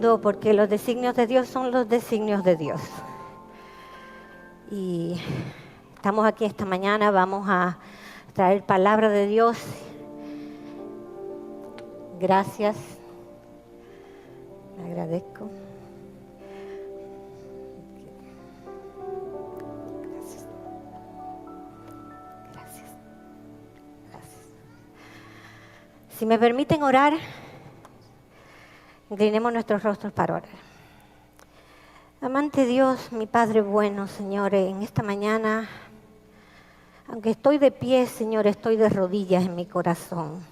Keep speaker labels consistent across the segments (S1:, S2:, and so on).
S1: tremendo porque los designios de Dios son los designios de Dios. Y estamos aquí esta mañana, vamos a traer palabra de Dios. Gracias. Me agradezco. Gracias. Si me permiten orar, inclinemos nuestros rostros para orar. Amante Dios, mi Padre bueno, Señor, en esta mañana, aunque estoy de pie, Señor, estoy de rodillas en mi corazón.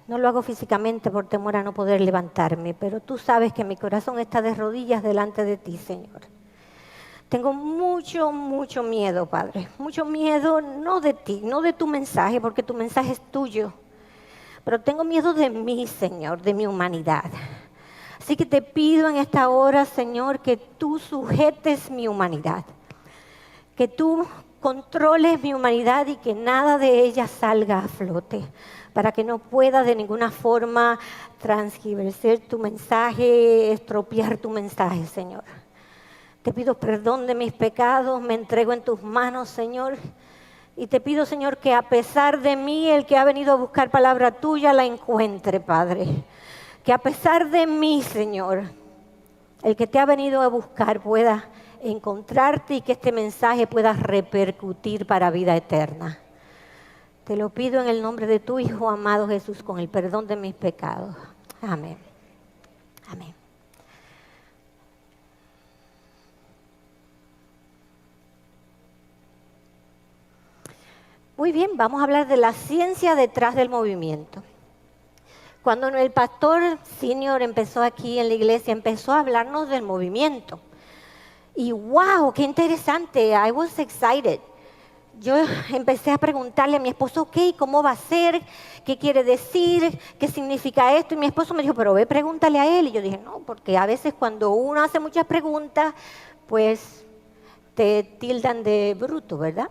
S1: No lo hago físicamente por temor a no poder levantarme, pero tú sabes que mi corazón está de rodillas delante de ti, Señor. Tengo mucho miedo, Padre. Mucho miedo, no de ti, no de tu mensaje, porque tu mensaje es tuyo. Pero tengo miedo de mí, Señor, de mi humanidad. Así que te pido en esta hora, Señor, que tú sujetes mi humanidad. Que tú controles mi humanidad y que nada de ella salga a flote. Para que no pueda de ninguna forma transgiversar tu mensaje, estropear tu mensaje, Señor. Te pido perdón de mis pecados, me entrego en tus manos, Señor. Y te pido, Señor, que a pesar de mí, el que ha venido a buscar palabra tuya la encuentre, Padre. Que a pesar de mí, Señor, el que te ha venido a buscar pueda encontrarte y que este mensaje pueda repercutir para vida eterna. Te lo pido en el nombre de tu Hijo amado Jesús, con el perdón de mis pecados. Amén. Amén. Muy bien, vamos a hablar de la ciencia detrás del movimiento. Cuando el pastor senior empezó aquí en la iglesia, empezó a hablarnos del movimiento. Y wow, qué interesante, I was excited. Yo empecé a preguntarle a mi esposo, ok, ¿cómo va a ser? ¿Qué quiere decir? ¿Qué significa esto? Y mi esposo me dijo, pero ve, pregúntale a él. Y yo dije, no, porque a veces cuando uno hace muchas preguntas, pues te tildan de bruto, ¿verdad?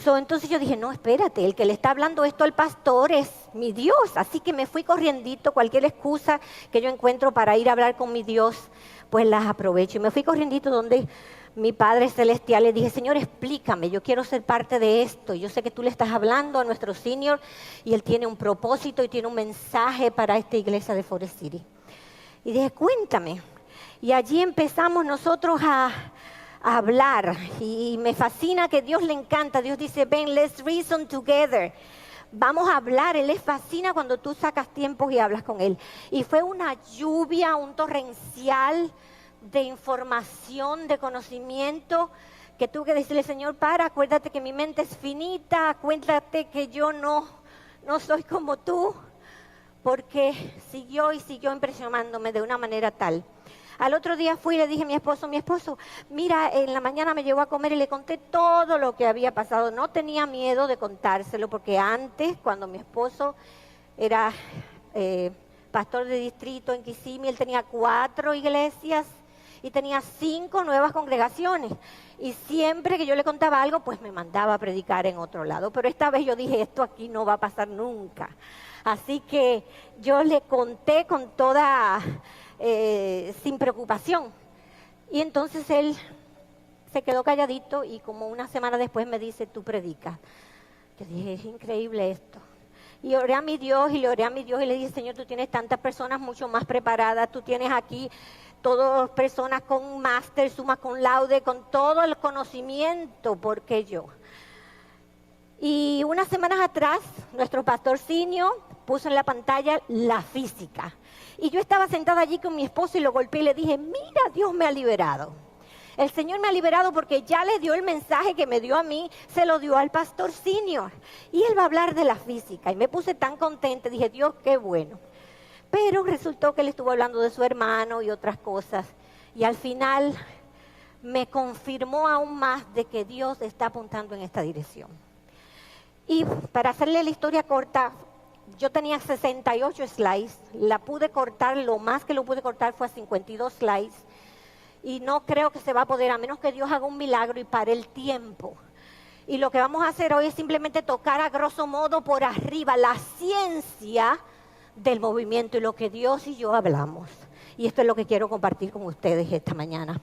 S1: Entonces yo dije, no, espérate, el que le está hablando esto al pastor es mi Dios. Así que me fui corriendito, cualquier excusa que yo encuentro para ir a hablar con mi Dios, pues las aprovecho. Y me fui corriendito donde mi Padre Celestial, le dije, Señor, explícame, yo quiero ser parte de esto. Yo sé que tú le estás hablando a nuestro senior y él tiene un propósito y tiene un mensaje para esta iglesia de Forest City. Y dije, cuéntame. Y allí empezamos nosotros a hablar y me fascina que Dios le encanta. Dios dice, ven, let's reason together. Vamos a hablar. Él le fascina cuando tú sacas tiempos y hablas con él. Y fue una lluvia, un torrencial de información, de conocimiento, que tuve que decirle, Señor, acuérdate que mi mente es finita, acuérdate que yo no soy como tú, porque siguió impresionándome de una manera tal. Al otro día fui y le dije a mi esposo, mira, en la mañana me llevó a comer y le conté todo lo que había pasado. No tenía miedo de contárselo, porque antes, cuando mi esposo era pastor de distrito en Kissimmee, él tenía 4 iglesias y tenía 5 nuevas congregaciones. Y siempre que yo le contaba algo, pues me mandaba a predicar en otro lado. Pero esta vez yo dije, esto aquí no va a pasar nunca. Así que yo le conté con toda... sin preocupación. Y entonces él se quedó calladito y como una semana después me dice, tú predicas. Yo dije, es increíble esto. Y oré a mi Dios y le oré a mi Dios y le dije, Señor, tú tienes tantas personas mucho más preparadas, tú tienes aquí todas personas con máster, summa cum laude, con todo el conocimiento, ¿por qué yo? Y unas semanas atrás, nuestro pastor senior puso en la pantalla la física. Y yo estaba sentada allí con mi esposo y lo golpeé y le dije, mira, Dios me ha liberado. El Señor me ha liberado porque ya le dio el mensaje que me dio a mí, se lo dio al pastor senior. Y él va a hablar de la física. Y me puse tan contenta, dije, Dios, qué bueno. Pero resultó que él estuvo hablando de su hermano y otras cosas. Y al final me confirmó aún más de que Dios está apuntando en esta dirección. Y para hacerle la historia corta, yo tenía 68 slides, la pude cortar, lo más que lo pude cortar fue a 52 slides. Y no creo que se va a poder, a menos que Dios haga un milagro y pare el tiempo. Y lo que vamos a hacer hoy es simplemente tocar a grosso modo por arriba la ciencia del movimiento y lo que Dios y yo hablamos. Y esto es lo que quiero compartir con ustedes esta mañana.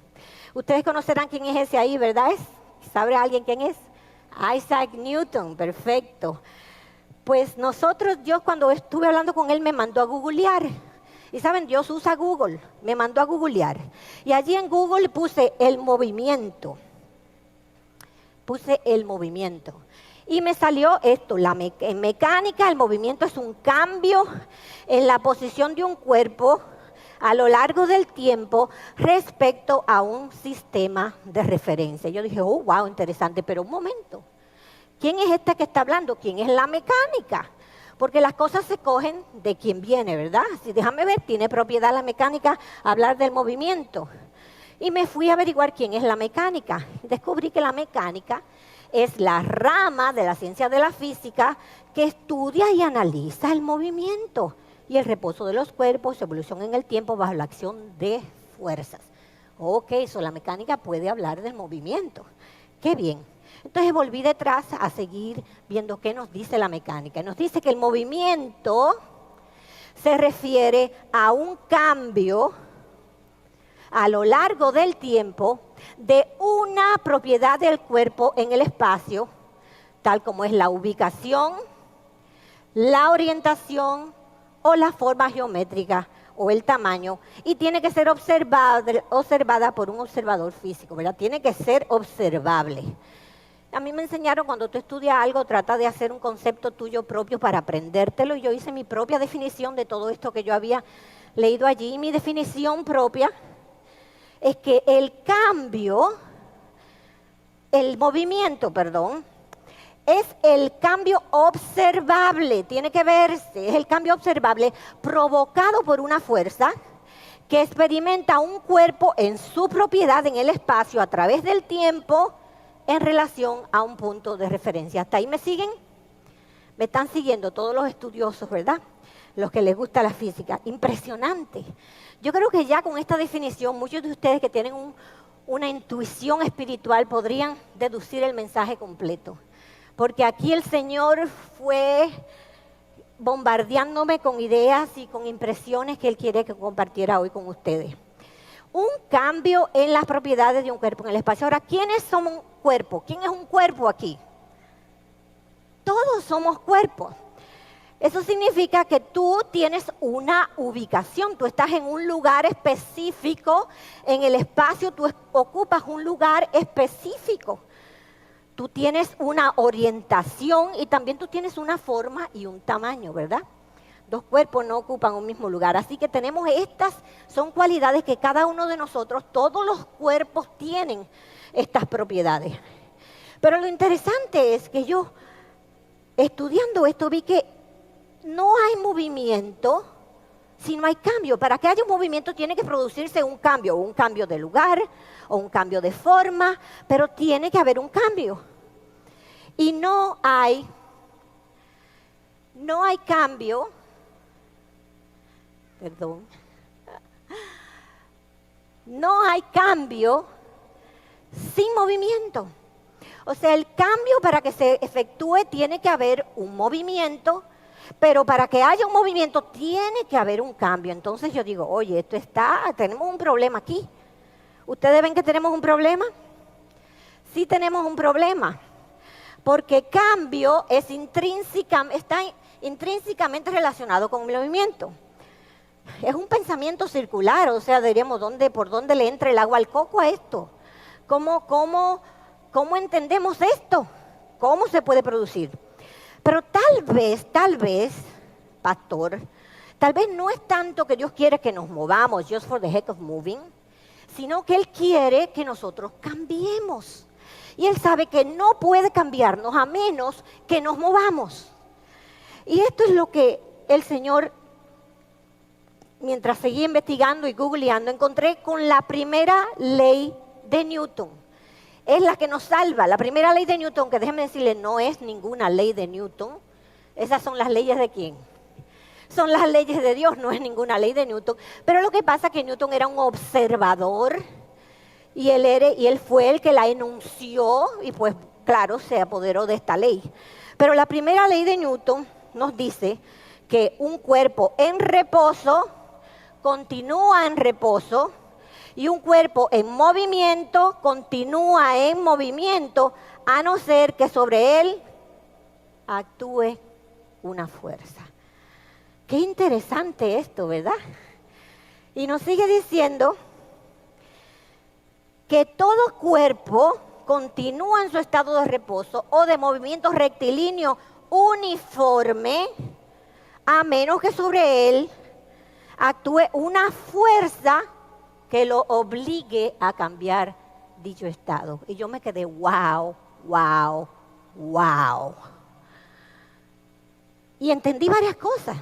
S1: Ustedes conocerán quién es ese ahí, ¿verdad? ¿Sabe alguien quién es? Isaac Newton, perfecto. Pues yo cuando estuve hablando con él me mandó a googlear. Y saben, Dios usa Google, me mandó a googlear. Y allí en Google puse el movimiento. Y me salió esto, en mecánica el movimiento es un cambio en la posición de un cuerpo a lo largo del tiempo respecto a un sistema de referencia. Yo dije, oh, wow, interesante, pero un momento. ¿Quién es este que está hablando? ¿Quién es la mecánica? Porque las cosas se cogen de quien viene, ¿verdad? Si déjame ver, tiene propiedad la mecánica hablar del movimiento. Y me fui a averiguar quién es la mecánica. Descubrí que la mecánica es la rama de la ciencia de la física que estudia y analiza el movimiento y el reposo de los cuerpos, su evolución en el tiempo bajo la acción de fuerzas. Ok, la mecánica puede hablar del movimiento. Qué bien. Entonces volví detrás a seguir viendo qué nos dice la mecánica. Nos dice que el movimiento se refiere a un cambio a lo largo del tiempo de una propiedad del cuerpo en el espacio, tal como es la ubicación, la orientación o la forma geométrica o el tamaño, y tiene que ser observada por un observador físico, ¿verdad? Tiene que ser observable. A mí me enseñaron cuando tú estudias algo, trata de hacer un concepto tuyo propio para aprendértelo, y yo hice mi propia definición de todo esto que yo había leído allí. Y mi definición propia es que el movimiento, es el cambio observable, tiene que verse, es el cambio observable provocado por una fuerza que experimenta un cuerpo en su propiedad en el espacio a través del tiempo en relación a un punto de referencia. ¿Hasta ahí me siguen? Me están siguiendo todos los estudiosos, ¿verdad? Los que les gusta la física. Impresionante. Yo creo que ya con esta definición, muchos de ustedes que tienen una intuición espiritual podrían deducir el mensaje completo. Porque aquí el Señor fue bombardeándome con ideas y con impresiones que Él quiere que compartiera hoy con ustedes. Un cambio en las propiedades de un cuerpo en el espacio. Ahora, ¿quiénes son un cuerpo? ¿Quién es un cuerpo aquí? Todos somos cuerpos. Eso significa que tú tienes una ubicación, tú estás en un lugar específico en el espacio, tú ocupas un lugar específico. Tú tienes una orientación y también tú tienes una forma y un tamaño, ¿verdad? Dos cuerpos no ocupan un mismo lugar. Así que tenemos son cualidades que cada uno de nosotros, todos los cuerpos tienen estas propiedades. Pero lo interesante es que yo, estudiando esto, vi que no hay movimiento si no hay cambio. Para que haya un movimiento tiene que producirse un cambio de lugar o un cambio de forma, pero tiene que haber un cambio. Y no hay cambio, no hay cambio sin movimiento. O sea, el cambio para que se efectúe tiene que haber un movimiento, pero para que haya un movimiento tiene que haber un cambio. Entonces yo digo, oye, tenemos un problema aquí. ¿Ustedes ven que tenemos un problema? Sí tenemos un problema, porque cambio está intrínsecamente relacionado con el movimiento. Es un pensamiento circular, o sea, diríamos, ¿por dónde le entra el agua al coco a esto? ¿Cómo entendemos esto? ¿Cómo se puede producir? Pero tal vez, pastor, tal vez no es tanto que Dios quiere que nos movamos, just for the heck of moving, sino que Él quiere que nosotros cambiemos. Y Él sabe que no puede cambiarnos a menos que nos movamos. Y esto es lo que el Señor, mientras seguí investigando y googleando, encontré con la primera ley de Newton. Es la que nos salva. La primera ley de Newton, que déjenme decirle, no es ninguna ley de Newton. Esas son las leyes de ¿quién? Son las leyes de Dios, no es ninguna ley de Newton. Pero lo que pasa es que Newton era un observador y él fue el que la enunció y pues claro, se apoderó de esta ley. Pero la primera ley de Newton nos dice que un cuerpo en reposo continúa en reposo y un cuerpo en movimiento continúa en movimiento, a no ser que sobre él actúe una fuerza. Qué interesante esto, ¿verdad? Y nos sigue diciendo que todo cuerpo continúa en su estado de reposo o de movimiento rectilíneo uniforme, a menos que sobre él actúe una fuerza que lo obligue a cambiar dicho estado. Y yo me quedé, wow, wow, wow. Y entendí varias cosas.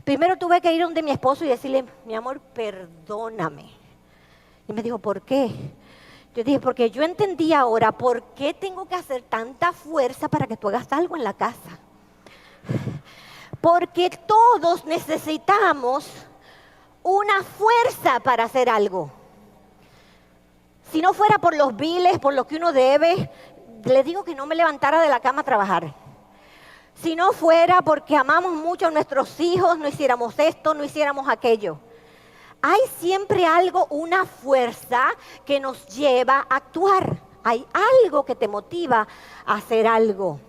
S1: Primero tuve que ir donde mi esposo y decirle, mi amor, perdóname. Y me dijo, ¿por qué? Yo dije, porque yo entendí ahora por qué tengo que hacer tanta fuerza para que tú hagas algo en la casa. Porque todos necesitamos una fuerza para hacer algo. Si no fuera por los biles, por lo que uno debe, le digo que no me levantara de la cama a trabajar. Si no fuera porque amamos mucho a nuestros hijos, no hiciéramos esto, no hiciéramos aquello. Hay siempre algo, una fuerza que nos lleva a actuar. Hay algo que te motiva a hacer algo.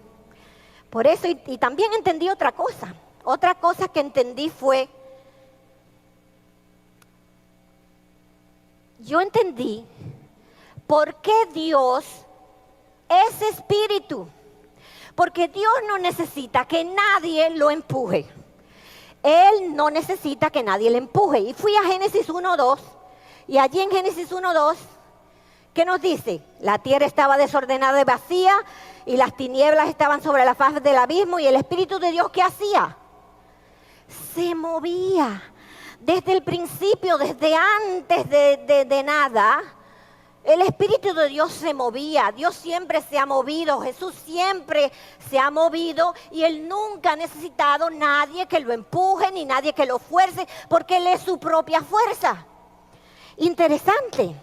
S1: Por eso, y también entendí otra cosa. Otra cosa que entendí fue, yo entendí por qué Dios es espíritu. Porque Dios no necesita que nadie lo empuje. Él no necesita que nadie le empuje. Y fui a Génesis 1:2. Y allí en Génesis 1:2, ¿qué nos dice? La tierra estaba desordenada y vacía, y las tinieblas estaban sobre la faz del abismo, y el Espíritu de Dios, ¿qué hacía? Se movía. Desde el principio, desde antes de nada, el Espíritu de Dios se movía. Dios siempre se ha movido. Jesús siempre se ha movido. Y Él nunca ha necesitado nadie que lo empuje ni nadie que lo fuerce, porque Él es su propia fuerza. Interesante.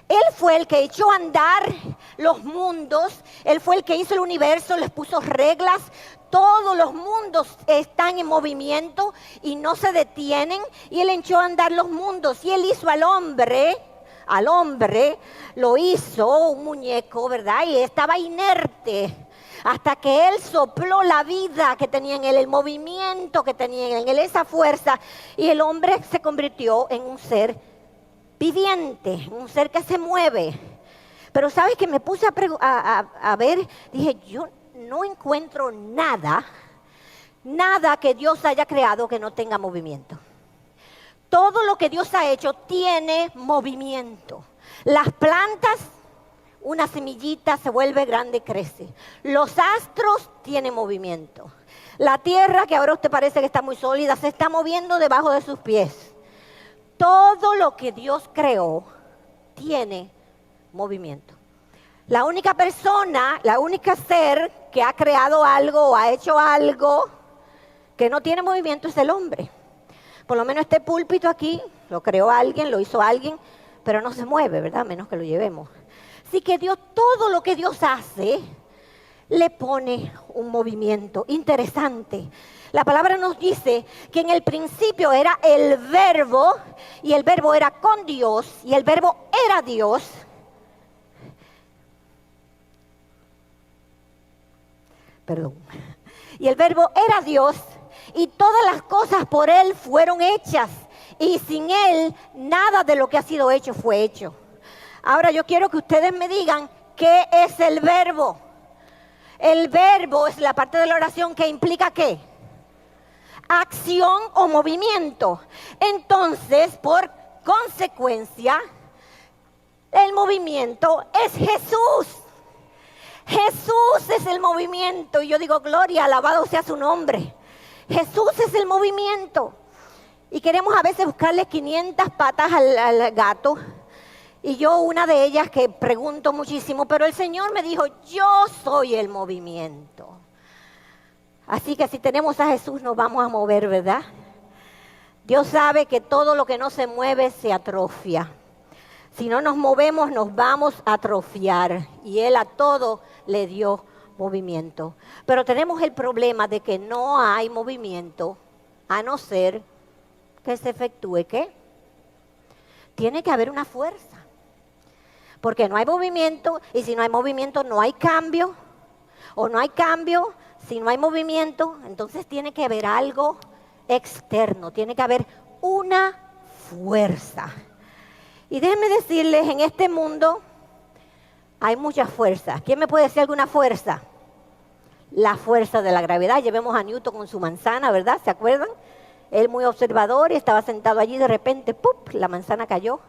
S1: Él fue el que echó a andar los mundos. Él fue el que hizo el universo, les puso reglas. Todos los mundos están en movimiento y no se detienen. Y Él echó a andar los mundos. Y Él hizo al hombre lo hizo un muñeco, ¿verdad? Y estaba inerte hasta que Él sopló la vida que tenía en Él, el movimiento que tenía en Él, esa fuerza. Y el hombre se convirtió en un ser viviente, un ser que se mueve. Pero ¿sabes qué? Me puse a ver, dije, yo no encuentro nada que Dios haya creado que no tenga movimiento. Todo lo que Dios ha hecho tiene movimiento. Las plantas, una semillita se vuelve grande y crece. Los astros tienen movimiento. La tierra, que ahora usted parece que está muy sólida, se está moviendo debajo de sus pies. Todo lo que Dios creó tiene movimiento. La única persona, la única ser que ha creado algo o ha hecho algo que no tiene movimiento es el hombre. Por lo menos este púlpito aquí lo creó alguien, lo hizo alguien, pero no se mueve, ¿verdad? A menos que lo llevemos. Así que Dios, todo lo que Dios hace, le pone un movimiento interesante. La palabra nos dice que en el principio era el verbo, y el verbo era con Dios, y el verbo era Dios. Perdón. Y el verbo era Dios. Y todas las cosas por Él fueron hechas. Y sin Él, nada de lo que ha sido hecho fue hecho. Ahora yo quiero que ustedes me digan, ¿qué es el verbo? El verbo es la parte de la oración que implica ¿qué? Acción o movimiento. Entonces, por consecuencia, el movimiento es Jesús. Jesús es el movimiento. Y yo digo, gloria, alabado sea su nombre. Jesús es el movimiento. Y queremos a veces buscarle 500 patas al gato. Y yo una de ellas que pregunto muchísimo, pero el Señor me dijo, yo soy el movimiento. Así que si tenemos a Jesús nos vamos a mover, ¿verdad? Dios sabe que todo lo que no se mueve se atrofia. Si no nos movemos nos vamos a atrofiar. Y Él a todo le dio movimiento. Pero tenemos el problema de que no hay movimiento a no ser que se efectúe, ¿qué? Tiene que haber una fuerza. Porque no hay movimiento, y si no hay movimiento no hay cambio, o no hay cambio, si no hay movimiento, entonces tiene que haber algo externo, tiene que haber una fuerza. Y déjenme decirles, en este mundo hay muchas fuerzas. ¿Quién me puede decir alguna fuerza? La fuerza de la gravedad. Llevemos a Newton con su manzana, ¿verdad? ¿Se acuerdan? Él muy observador y estaba sentado allí, de repente, ¡pup!, la manzana cayó.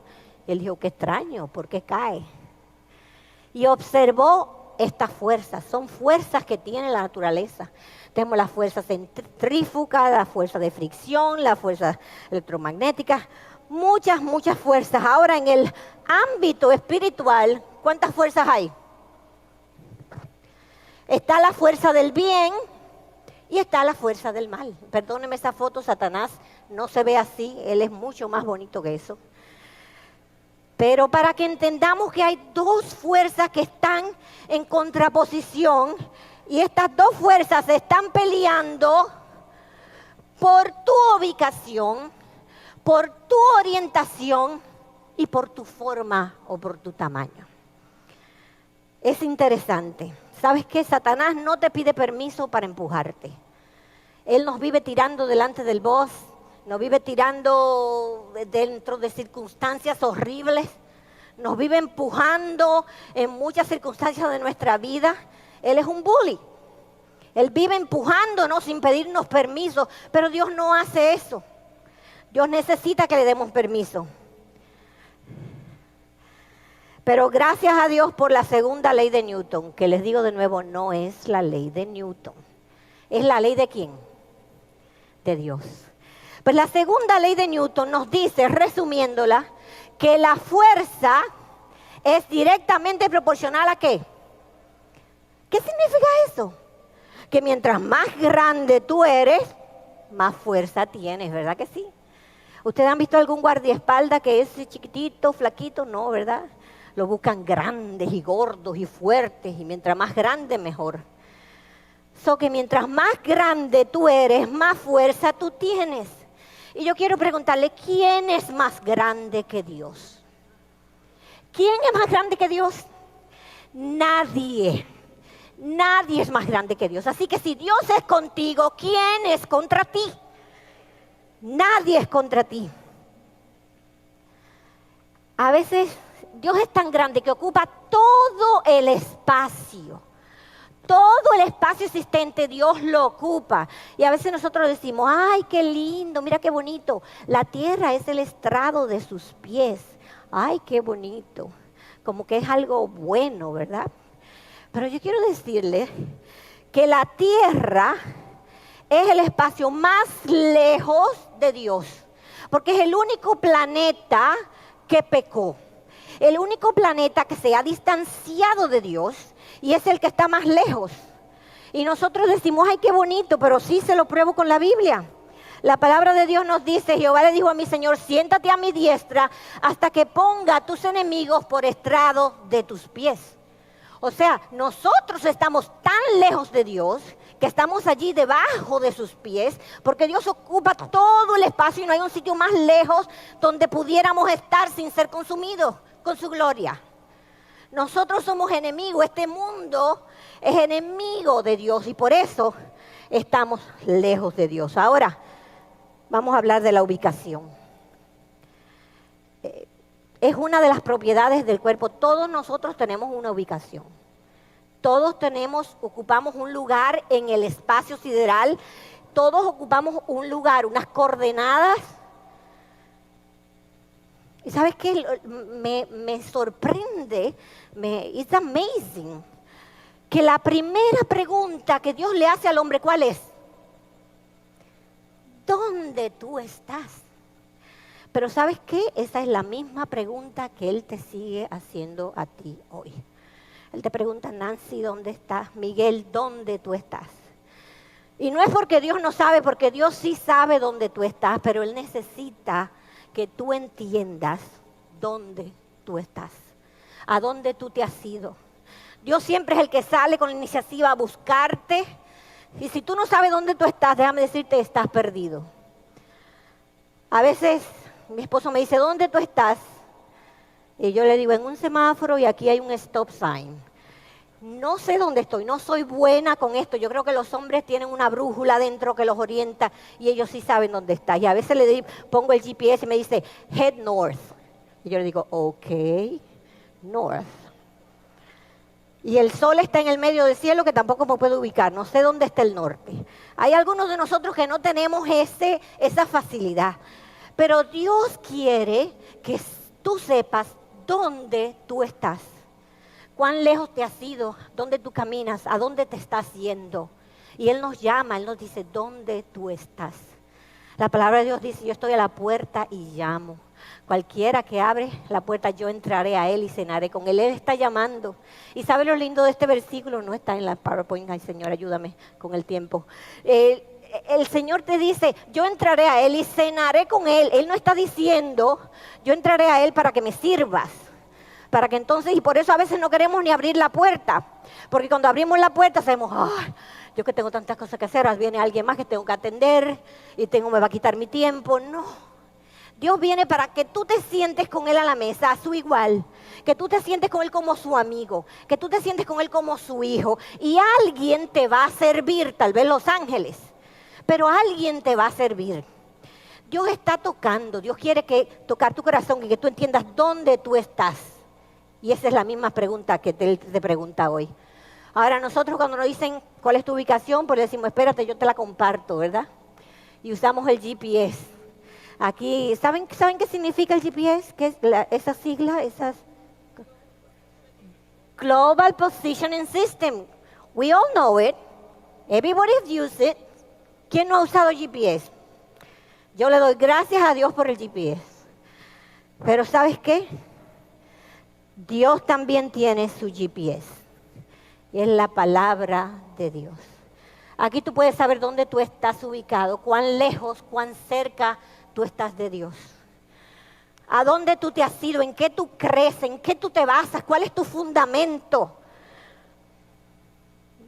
S1: Él dijo, qué extraño, ¿por qué cae? Y observó estas fuerzas, son fuerzas que tiene la naturaleza. Tenemos las fuerzas centrífugas, la fuerza de fricción, las fuerzas electromagnéticas, muchas, muchas fuerzas. Ahora, en el ámbito espiritual, ¿cuántas fuerzas hay? Está la fuerza del bien y está la fuerza del mal. Perdóneme esa foto, Satanás no se ve así, él es mucho más bonito que eso. Pero para que entendamos que hay dos fuerzas que están en contraposición y estas dos fuerzas están peleando por tu ubicación, por tu orientación y por tu forma o por tu tamaño. Es interesante. ¿Sabes qué? Satanás no te pide permiso para empujarte. Él nos vive tirando delante del bus, nos vive tirando dentro de circunstancias horribles, nos vive empujando en muchas circunstancias de nuestra vida. Él es un bully. Él vive empujándonos sin pedirnos permiso, pero Dios no hace eso. Dios necesita que le demos permiso. Pero gracias a Dios por la segunda ley de Newton, que les digo de nuevo, no es la ley de Newton. ¿Es la ley de quién? De Dios. Pues la segunda ley de Newton nos dice, resumiéndola, que la fuerza es directamente proporcional ¿a qué? ¿Qué significa eso? Que mientras más grande tú eres, más fuerza tienes, ¿verdad que sí? ¿Ustedes han visto algún guardaespaldas que es chiquitito, flaquito? No, ¿verdad? Lo buscan grandes y gordos y fuertes, y mientras más grande, mejor. So que mientras más grande tú eres, más fuerza tú tienes. Y yo quiero preguntarle, ¿quién es más grande que Dios? ¿Quién es más grande que Dios? Nadie. Nadie es más grande que Dios. Así que si Dios es contigo, ¿quién es contra ti? Nadie es contra ti. A veces Dios es tan grande que ocupa todo el espacio. Todo el espacio existente Dios lo ocupa. Y a veces nosotros decimos, ay, qué lindo, mira qué bonito. La tierra es el estrado de sus pies. Ay, qué bonito. Como que es algo bueno, ¿verdad? Pero yo quiero decirles que la tierra es el espacio más lejos de Dios. Porque es el único planeta que pecó. El único planeta que se ha distanciado de Dios y es el que está más lejos. Y nosotros decimos, ay, qué bonito, pero sí se lo pruebo con la Biblia. La palabra de Dios nos dice, Jehová le dijo a mi Señor, siéntate a mi diestra hasta que ponga a tus enemigos por estrado de tus pies. O sea, nosotros estamos tan lejos de Dios que estamos allí debajo de sus pies, porque Dios ocupa todo el espacio y no hay un sitio más lejos donde pudiéramos estar sin ser consumidos con su gloria. Nosotros somos enemigos, este mundo es enemigo de Dios y por eso estamos lejos de Dios. Ahora, vamos a hablar de la ubicación. Es una de las propiedades del cuerpo. Todos nosotros tenemos una ubicación. Todos ocupamos un lugar en el espacio sideral. Todos ocupamos un lugar, unas coordenadas. ¿Y sabes qué? Me sorprende, it's amazing, que la primera pregunta que Dios le hace al hombre, ¿cuál es? ¿Dónde tú estás? Pero ¿sabes qué? Esa es la misma pregunta que Él te sigue haciendo a ti hoy. Él te pregunta, Nancy, ¿dónde estás? Miguel, ¿dónde tú estás? Y no es porque Dios no sabe, porque Dios sí sabe dónde tú estás, pero Él necesita que tú entiendas dónde tú estás, a dónde tú te has ido. Dios siempre es el que sale con la iniciativa a buscarte. Y si tú no sabes dónde tú estás, déjame decirte, estás perdido. A veces mi esposo me dice, ¿dónde tú estás? Y yo le digo, en un semáforo y aquí hay un stop sign. No sé dónde estoy, no soy buena con esto. Yo creo que los hombres tienen una brújula dentro que los orienta y ellos sí saben dónde está. Y a veces pongo el GPS y me dice, head north. Y yo le digo, ok, north. Y el sol está en el medio del cielo que tampoco me puedo ubicar, no sé dónde está el norte. Hay algunos de nosotros que no tenemos esa facilidad. Pero Dios quiere que tú sepas dónde tú estás. Cuán lejos te has ido, dónde tú caminas, a dónde te estás yendo. Y Él nos llama, Él nos dice, ¿dónde tú estás? La palabra de Dios dice, yo estoy a la puerta y llamo. Cualquiera que abre la puerta, yo entraré a Él y cenaré con Él. Él está llamando. ¿Y sabe lo lindo de este versículo? No está en la PowerPoint. Ay, Señor, ayúdame con el tiempo. El Señor te dice, yo entraré a Él y cenaré con Él. Él no está diciendo, yo entraré a Él para que me sirvas. Para que entonces, y por eso a veces no queremos ni abrir la puerta. Porque cuando abrimos la puerta, sabemos, yo que tengo tantas cosas que hacer, ahora viene alguien más que tengo que atender y me va a quitar mi tiempo. No. Dios viene para que tú te sientes con Él a la mesa, a su igual. Que tú te sientes con Él como su amigo. Que tú te sientes con Él como su hijo. Y alguien te va a servir, tal vez los ángeles. Pero alguien te va a servir. Dios está tocando. Dios quiere tocar tu corazón y que tú entiendas dónde tú estás. Y esa es la misma pregunta que Él te pregunta hoy. Ahora nosotros cuando nos dicen cuál es tu ubicación, pues le decimos, espérate, yo te la comparto, ¿verdad? Y usamos el GPS. Aquí, ¿saben qué significa el GPS? ¿Qué es esa sigla? Global Positioning System. We all know it. Everybody's used it. ¿Quién no ha usado GPS? Yo le doy gracias a Dios por el GPS. Pero ¿sabes qué? Dios también tiene su GPS. Y es la palabra de Dios. Aquí tú puedes saber dónde tú estás ubicado, cuán lejos, cuán cerca tú estás de Dios. ¿A dónde tú te has ido? ¿En qué tú crees? ¿En qué tú te basas? ¿Cuál es tu fundamento?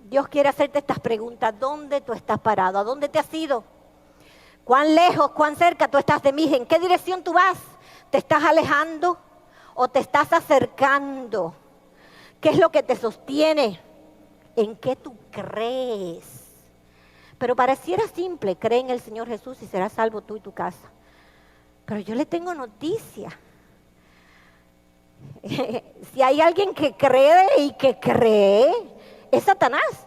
S1: Dios quiere hacerte estas preguntas. ¿Dónde tú estás parado? ¿A dónde te has ido? ¿Cuán lejos, cuán cerca tú estás de mí? ¿En qué dirección tú vas? ¿Te estás alejando o te estás acercando? ¿Qué es lo que te sostiene? ¿En qué tú crees? Pero pareciera simple, cree en el Señor Jesús y serás salvo tú y tu casa. Pero yo le tengo noticia. Si hay alguien que cree y que cree, es Satanás.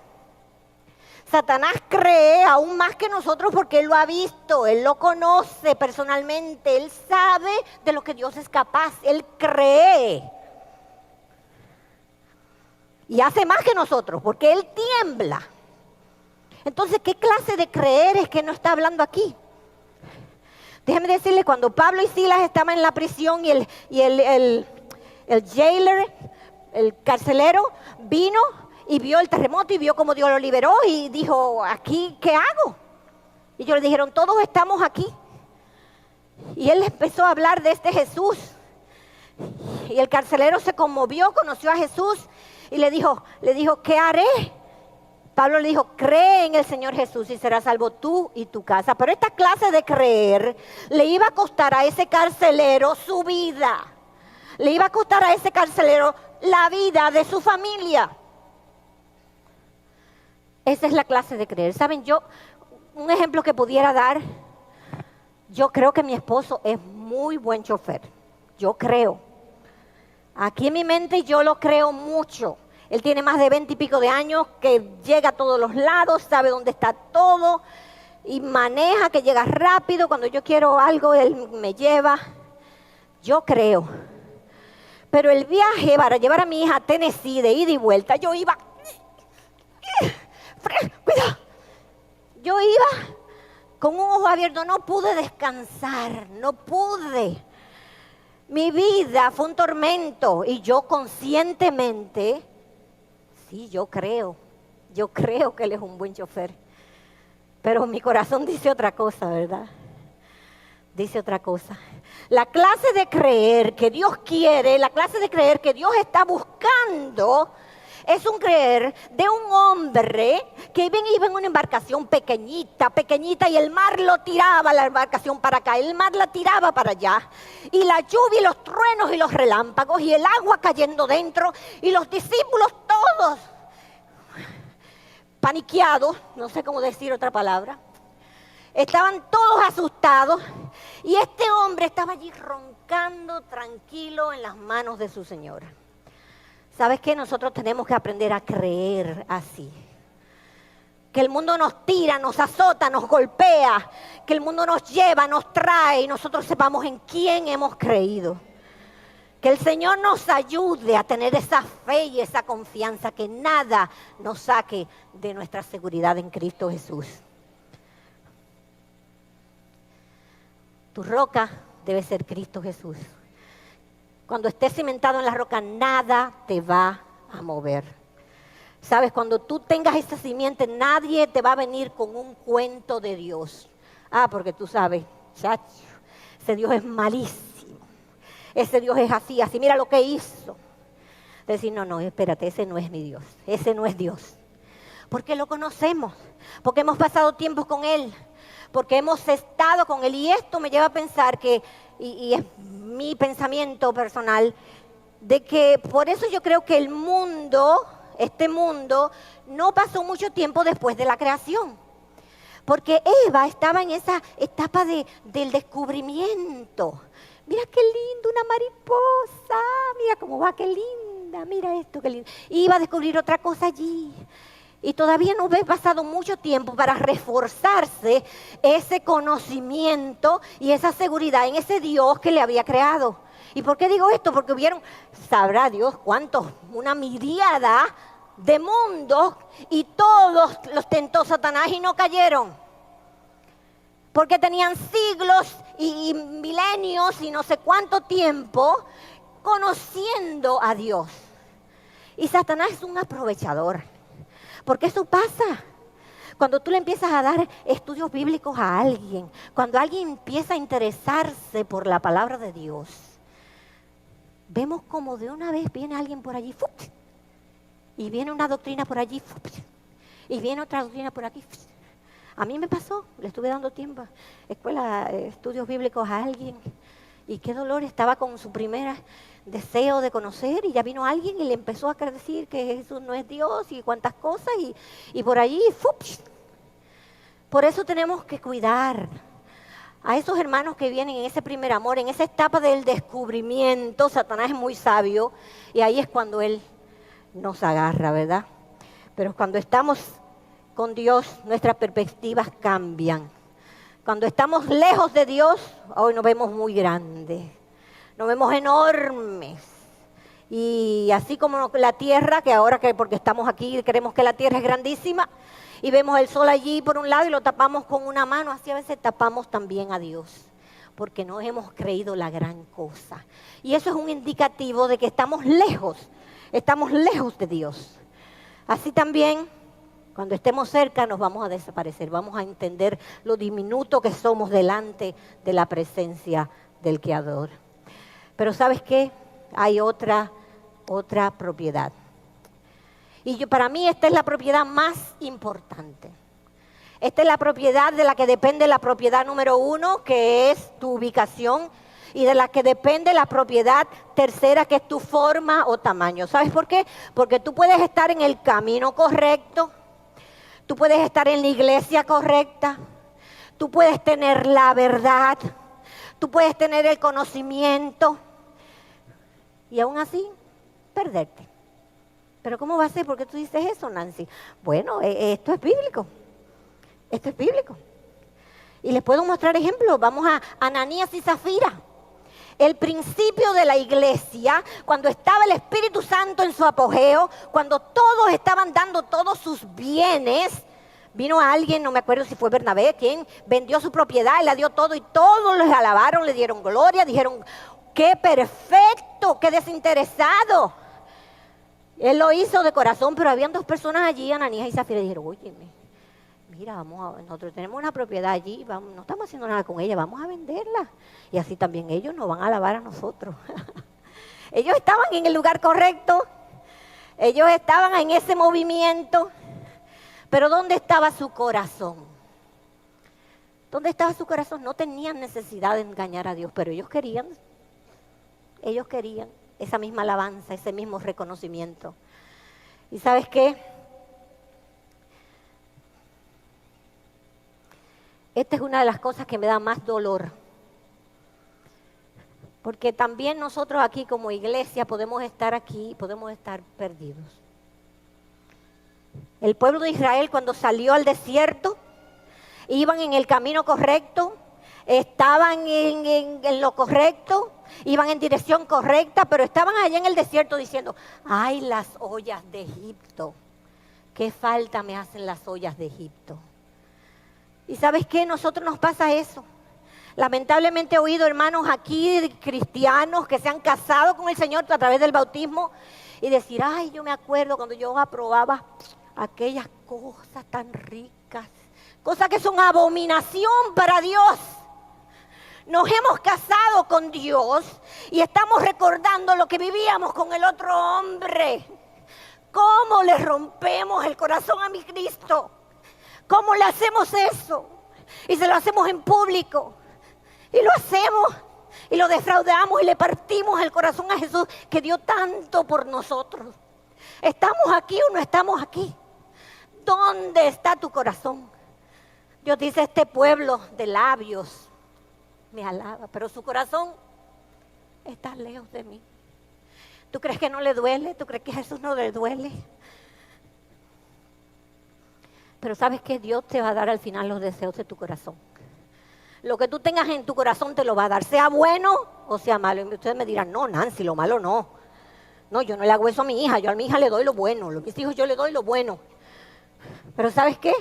S1: Satanás cree aún más que nosotros porque Él lo ha visto, Él lo conoce personalmente, Él sabe de lo que Dios es capaz, Él cree. Y hace más que nosotros porque Él tiembla. Entonces, ¿qué clase de creer es que no está hablando aquí? Déjeme decirle, cuando Pablo y Silas estaban en la prisión y el jailer, el carcelero, vino y vio el terremoto y vio cómo Dios lo liberó y dijo, ¿aquí qué hago? Y ellos le dijeron, todos estamos aquí. Y él empezó a hablar de este Jesús. Y el carcelero se conmovió, conoció a Jesús y le dijo, ¿qué haré? Pablo le dijo, cree en el Señor Jesús y serás salvo tú y tu casa. Pero esta clase de creer le iba a costar a ese carcelero su vida. Le iba a costar a ese carcelero la vida de su familia. Esa es la clase de creer. ¿Saben? Un ejemplo que pudiera dar, yo creo que mi esposo es muy buen chofer. Yo creo. Aquí en mi mente yo lo creo mucho. Él tiene más de 20 y pico de años, que llega a todos los lados, sabe dónde está todo y maneja, que llega rápido. Cuando yo quiero algo, él me lleva. Yo creo. Pero el viaje para llevar a mi hija a Tennessee de ida y vuelta, yo iba... Cuidado. Yo iba con un ojo abierto, no pude descansar, no pude. Mi vida fue un tormento y yo conscientemente... Sí, yo creo que él es un buen chofer. Pero mi corazón dice otra cosa, ¿verdad? Dice otra cosa. La clase de creer que Dios quiere, la clase de creer que Dios está buscando, Es un creer de un hombre que iba en una embarcación pequeñita, pequeñita, y el mar lo tiraba la embarcación para acá, el mar la tiraba para allá. Y la lluvia y los truenos y los relámpagos y el agua cayendo dentro y los discípulos todos paniqueados, no sé cómo decir otra palabra. Estaban todos asustados y este hombre estaba allí roncando tranquilo en las manos de su señora. ¿Sabes qué? Nosotros tenemos que aprender a creer así. Que el mundo nos tira, nos azota, nos golpea, que el mundo nos lleva, nos trae y nosotros sepamos en quién hemos creído. Que el Señor nos ayude a tener esa fe y esa confianza, que nada nos saque de nuestra seguridad en Cristo Jesús. Tu roca debe ser Cristo Jesús. Cuando estés cimentado en la roca, nada te va a mover. Sabes, cuando tú tengas esta simiente, nadie te va a venir con un cuento de Dios. Porque tú sabes, chacho, ese Dios es malísimo. Ese Dios es así, así, mira lo que hizo. Decir, no, espérate, ese no es mi Dios. Ese no es Dios. Porque lo conocemos, porque hemos pasado tiempo con Él, porque hemos estado con Él. Y esto me lleva a pensar que, y es mi pensamiento personal, de que por eso yo creo que el mundo, este mundo, no pasó mucho tiempo después de la creación. Porque Eva estaba en esa etapa del descubrimiento. Mira qué lindo, una mariposa, mira cómo va, qué linda, mira esto, qué lindo. Iba a descubrir otra cosa allí. Y todavía no había pasado mucho tiempo para reforzarse ese conocimiento y esa seguridad en ese Dios que le había creado. ¿Y por qué digo esto? Porque hubieron, sabrá Dios cuántos, una miríada de mundos y todos los tentó Satanás y no cayeron. Porque tenían siglos y milenios y no sé cuánto tiempo conociendo a Dios. Y Satanás es un aprovechador. Porque eso pasa. Cuando tú le empiezas a dar estudios bíblicos a alguien, cuando alguien empieza a interesarse por la palabra de Dios, vemos como de una vez viene alguien por allí, y viene una doctrina por allí, y viene otra doctrina por aquí. A mí me pasó, le estuve dando tiempo, escuela, estudios bíblicos a alguien, y qué dolor, estaba con su primer deseo de conocer, y ya vino alguien y le empezó a decir que Jesús no es Dios y cuántas cosas, y por allí, Por eso tenemos que cuidar a esos hermanos que vienen en ese primer amor, en esa etapa del descubrimiento. Satanás es muy sabio, y ahí es cuando él nos agarra, ¿verdad? Pero cuando estamos con Dios, nuestras perspectivas cambian. Cuando estamos lejos de Dios, hoy nos vemos muy grandes, nos vemos enormes. Y así como la tierra, que ahora que porque estamos aquí creemos que la tierra es grandísima, y vemos el sol allí por un lado y lo tapamos con una mano, así a veces tapamos también a Dios, porque no hemos creído la gran cosa. Y eso es un indicativo de que estamos lejos de Dios. Así también, cuando estemos cerca nos vamos a desaparecer, vamos a entender lo diminuto que somos delante de la presencia del Creador. Pero ¿sabes qué? Hay otra propiedad. Y para mí esta es la propiedad más importante. Esta es la propiedad de la que depende la propiedad número 1, que es tu ubicación, y de la que depende la propiedad tercera, que es tu forma o tamaño. ¿Sabes por qué? Porque tú puedes estar en el camino correcto, tú puedes estar en la iglesia correcta, tú puedes tener la verdad, tú puedes tener el conocimiento y aún así perderte. ¿Pero cómo va a ser? ¿Por qué tú dices eso, Nancy? Bueno, esto es bíblico. Esto es bíblico. Y les puedo mostrar ejemplos. Vamos a Ananías y Zafira. El principio de la iglesia, cuando estaba el Espíritu Santo en su apogeo, cuando todos estaban dando todos sus bienes, vino alguien, no me acuerdo si fue Bernabé, quien vendió su propiedad y la dio todo, y todos les alabaron, le dieron gloria, dijeron, ¡qué perfecto, qué desinteresado! Él lo hizo de corazón, pero habían 2 personas allí, Ananías y Zafira, y dijeron, oye, mira, nosotros tenemos una propiedad allí, no estamos haciendo nada con ella, vamos a venderla. Y así también ellos nos van a alabar a nosotros. Ellos estaban en el lugar correcto, Ellos estaban en ese movimiento, pero ¿dónde estaba su corazón? ¿Dónde estaba su corazón? No tenían necesidad de engañar a Dios, pero ellos querían esa misma alabanza, ese mismo reconocimiento. ¿Y sabes qué? Esta es una de las cosas que me da más dolor. Porque también nosotros aquí como iglesia podemos estar aquí, podemos estar perdidos. El pueblo de Israel cuando salió al desierto, iban en el camino correcto, estaban en lo correcto, iban en dirección correcta, pero estaban allá en el desierto diciendo, ¡ay, las ollas de Egipto! ¿Qué falta me hacen las ollas de Egipto? ¿Y sabes qué? Nosotros nos pasa eso. Lamentablemente he oído hermanos aquí, cristianos, que se han casado con el Señor a través del bautismo y decir, ¡ay, yo me acuerdo cuando yo aprobaba aquellas cosas tan ricas! Cosas que son abominación para Dios. Nos hemos casado con Dios y estamos recordando lo que vivíamos con el otro hombre. ¿Cómo le rompemos el corazón a mi Cristo? ¿Cómo le hacemos eso? Y se lo hacemos en público. Y lo hacemos y lo defraudamos y le partimos el corazón a Jesús que dio tanto por nosotros. ¿Estamos aquí o no estamos aquí? ¿Dónde está tu corazón? Dios dice, este pueblo de labios me alaba, pero su corazón está lejos de mí. ¿Tú crees que no le duele? ¿Tú crees que a Jesús no le duele? Pero ¿sabes qué? Dios te va a dar al final los deseos de tu corazón. Lo que tú tengas en tu corazón te lo va a dar, sea bueno o sea malo. Y ustedes me dirán, no, Nancy, lo malo no. No, yo no le hago eso a mi hija, yo a mi hija le doy lo bueno. A mis hijos yo le doy lo bueno. Pero ¿sabes qué?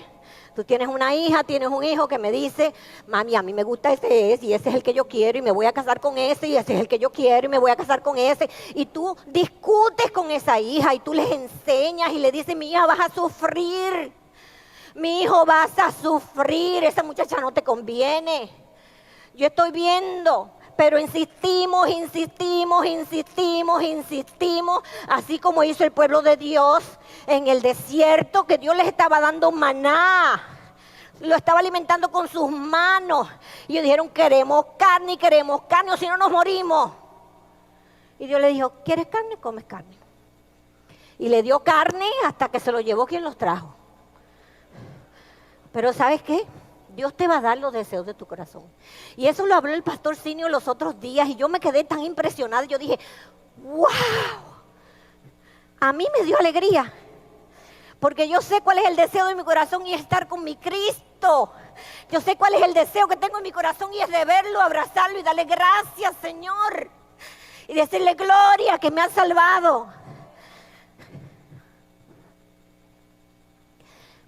S1: Tú tienes una hija, tienes un hijo que me dice, mami, a mí me gusta ese y ese es el que yo quiero y me voy a casar con ese y ese es el que yo quiero y me voy a casar con ese. Y tú discutes con esa hija y tú les enseñas y le dices, mi hija, vas a sufrir. Mi hijo, vas a sufrir, esa muchacha no te conviene. Yo estoy viendo, pero insistimos, así como hizo el pueblo de Dios en el desierto, que Dios les estaba dando maná, lo estaba alimentando con sus manos. Y ellos dijeron, queremos carne, o si no nos morimos. Y Dios le dijo, ¿quieres carne? Comes carne. Y le dio carne hasta que se lo llevó quien los trajo. Pero ¿sabes qué? Dios te va a dar los deseos de tu corazón. Y eso lo habló el pastor Sinio los otros días y yo me quedé tan impresionada. Yo dije, ¡wow! A mí me dio alegría. Porque yo sé cuál es el deseo de mi corazón y es estar con mi Cristo. Yo sé cuál es el deseo que tengo en mi corazón y es de verlo, abrazarlo y darle gracias, Señor. Y decirle gloria que me ha salvado.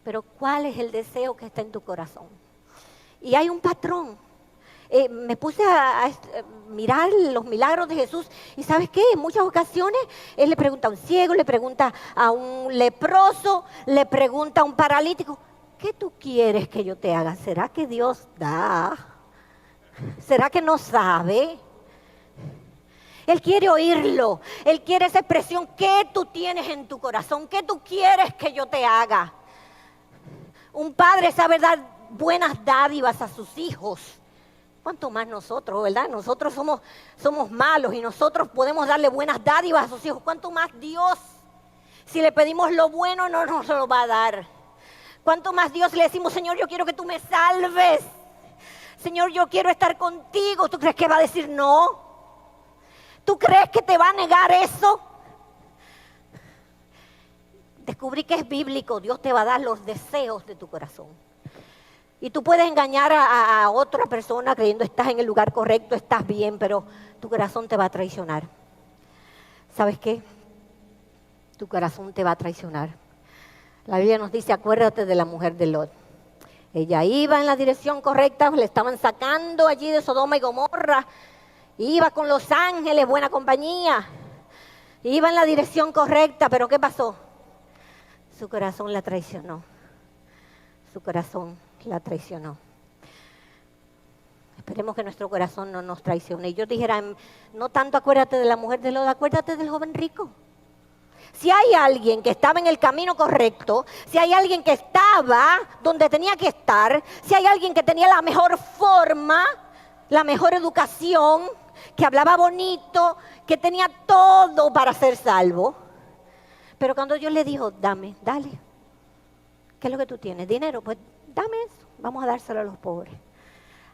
S1: Pero ¿cuál es el deseo que está en tu corazón? Y hay un patrón. Me puse a mirar los milagros de Jesús y ¿sabes qué? En muchas ocasiones Él le pregunta a un ciego, le pregunta a un leproso, le pregunta a un paralítico, ¿qué tú quieres que yo te haga? ¿Será que Dios da? ¿Será que no sabe? Él quiere oírlo, Él quiere esa expresión, ¿qué tú tienes en tu corazón? ¿Qué tú quieres que yo te haga? Un padre sabe dar buenas dádivas a sus hijos. ¿Cuánto más nosotros, verdad? Nosotros somos malos y nosotros podemos darle buenas dádivas a sus hijos. ¿Cuánto más Dios? Si le pedimos lo bueno, no nos lo va a dar. ¿Cuánto más Dios le decimos, Señor, yo quiero que tú me salves? Señor, yo quiero estar contigo. ¿Tú crees que va a decir no? ¿Tú crees que te va a negar eso? Descubrí que es bíblico. Dios te va a dar los deseos de tu corazón. Y tú puedes engañar a otra persona creyendo estás en el lugar correcto, estás bien, pero tu corazón te va a traicionar. ¿Sabes qué? Tu corazón te va a traicionar. La Biblia nos dice, acuérdate de la mujer de Lot. Ella iba en la dirección correcta, le estaban sacando allí de Sodoma y Gomorra. Iba con los ángeles, buena compañía. Iba en la dirección correcta, pero ¿qué pasó? Su corazón la traicionó. Su corazón la traicionó. Esperemos que nuestro corazón no nos traicione. Y yo dijera, no tanto acuérdate de la mujer de Lot, acuérdate del joven rico. Si hay alguien que estaba en el camino correcto, si hay alguien que estaba donde tenía que estar, si hay alguien que tenía la mejor forma, la mejor educación, que hablaba bonito, que tenía todo para ser salvo. Pero cuando Dios le dijo, dale, ¿qué es lo que tú tienes? ¿Dinero? Pues dame eso, vamos a dárselo a los pobres.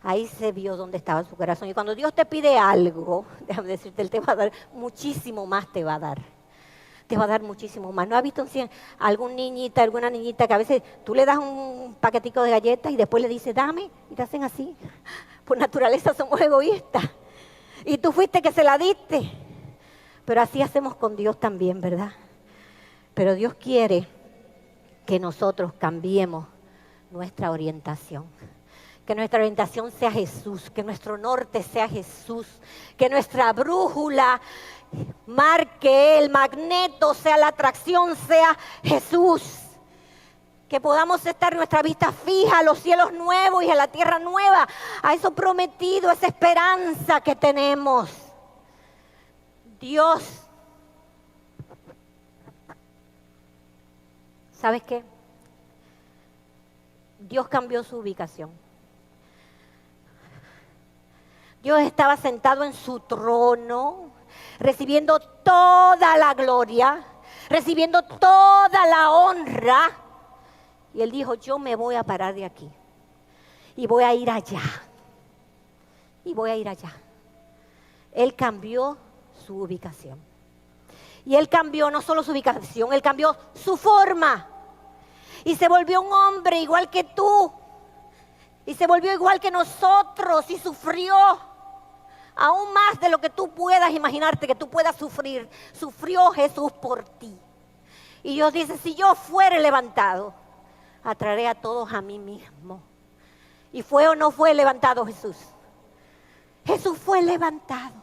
S1: Ahí se vio dónde estaba su corazón. Y cuando Dios te pide algo, déjame decirte, Él te va a dar muchísimo más, te va a dar. Te va a dar muchísimo más. ¿No has visto alguna niñita que a veces tú le das un paquetico de galletas y después le dices, dame, y te hacen así? Por naturaleza somos egoístas. Y tú fuiste que se la diste. Pero así hacemos con Dios también, ¿verdad? Pero Dios quiere que nosotros cambiemos nuestra orientación. Que nuestra orientación sea Jesús, que nuestro norte sea Jesús, que nuestra brújula marque, el magneto sea la atracción, sea Jesús. Que podamos estar nuestra vista fija a los cielos nuevos y a la tierra nueva, a eso prometido, esa esperanza que tenemos. Dios, ¿sabes qué? Dios cambió su ubicación. Dios estaba sentado en su trono, recibiendo toda la gloria, recibiendo toda la honra. Y Él dijo, yo me voy a parar de aquí y voy a ir allá. Y voy a ir allá. Él cambió su ubicación. Y Él cambió no solo su ubicación, Él cambió su forma. Y se volvió un hombre igual que tú. Y se volvió igual que nosotros y sufrió. Aún más de lo que tú puedas imaginarte que tú puedas sufrir. Sufrió Jesús por ti. Y Dios dice, si yo fuere levantado, atraeré a todos a mí mismo. ¿Y fue o no fue levantado Jesús? Jesús fue levantado.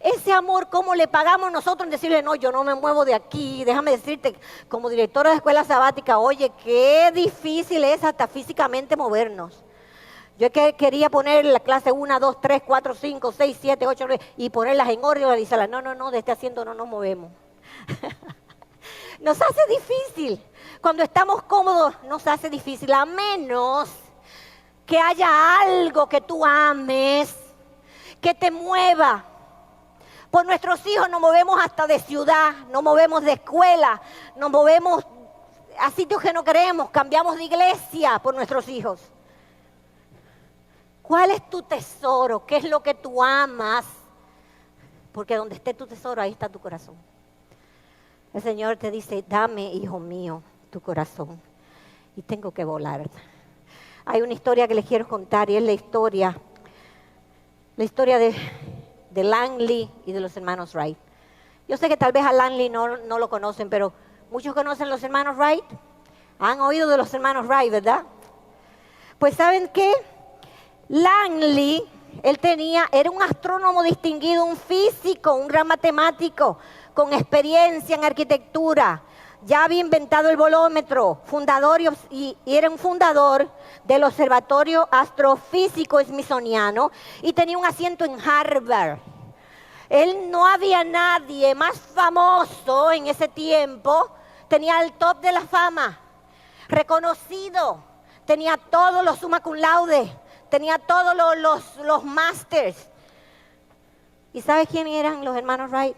S1: Ese amor, ¿cómo le pagamos nosotros en decirle, no, yo no me muevo de aquí? Déjame decirte, como directora de escuela sabática, oye, qué difícil es hasta físicamente movernos. Yo quería poner la clase 1, 2, 3, 4, 5, 6, 7, 8, 9 y ponerlas en orden y organizarlas. No, de este asiento no nos movemos. Nos hace difícil. Cuando estamos cómodos, nos hace difícil, a menos que haya algo que tú ames, que te mueva. Por nuestros hijos nos movemos hasta de ciudad, nos movemos de escuela, nos movemos a sitios que no queremos, cambiamos de iglesia por nuestros hijos. ¿Cuál es tu tesoro? ¿Qué es lo que tú amas? Porque donde esté tu tesoro, ahí está tu corazón. El Señor te dice, dame, hijo mío, tu corazón. Y tengo que volar. Hay una historia que les quiero contar y es la historia de Langley y de los hermanos Wright. Yo sé que tal vez a Langley no lo conocen, pero muchos conocen los hermanos Wright. Han oído de los hermanos Wright, ¿verdad? Pues ¿saben qué? Langley, era un astrónomo distinguido, un físico, un gran matemático, con experiencia en arquitectura. Ya había inventado el bolómetro, y era un fundador del Observatorio Astrofísico Smithsoniano y tenía un asiento en Harvard. No había nadie más famoso en ese tiempo, tenía el top de la fama, reconocido, tenía todos los summa cum laude, tenía todos los masters. ¿Y sabes quién eran los hermanos Wright?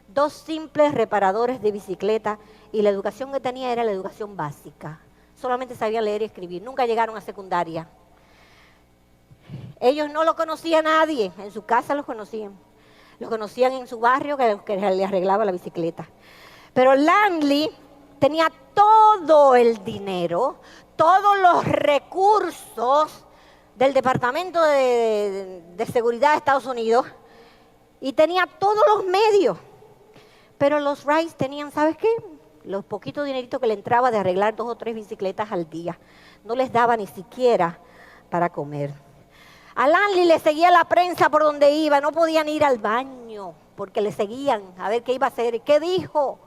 S1: 2 simples reparadores de bicicleta y la educación que tenía era la educación básica. Solamente sabían leer y escribir, nunca llegaron a secundaria. Ellos no lo conocía nadie, en su casa los conocían. Los conocían en su barrio que le arreglaba la bicicleta. Pero Langley tenía todo el dinero, todos los recursos del Departamento de Seguridad de Estados Unidos y tenía todos los medios. Pero los Wright tenían, ¿sabes qué? Los poquitos dineritos que le entraba de arreglar 2 o 3 bicicletas al día. No les daba ni siquiera para comer. A Langley le seguía la prensa por donde iba. No podían ir al baño porque le seguían a ver qué iba a hacer. ¿Qué dijo?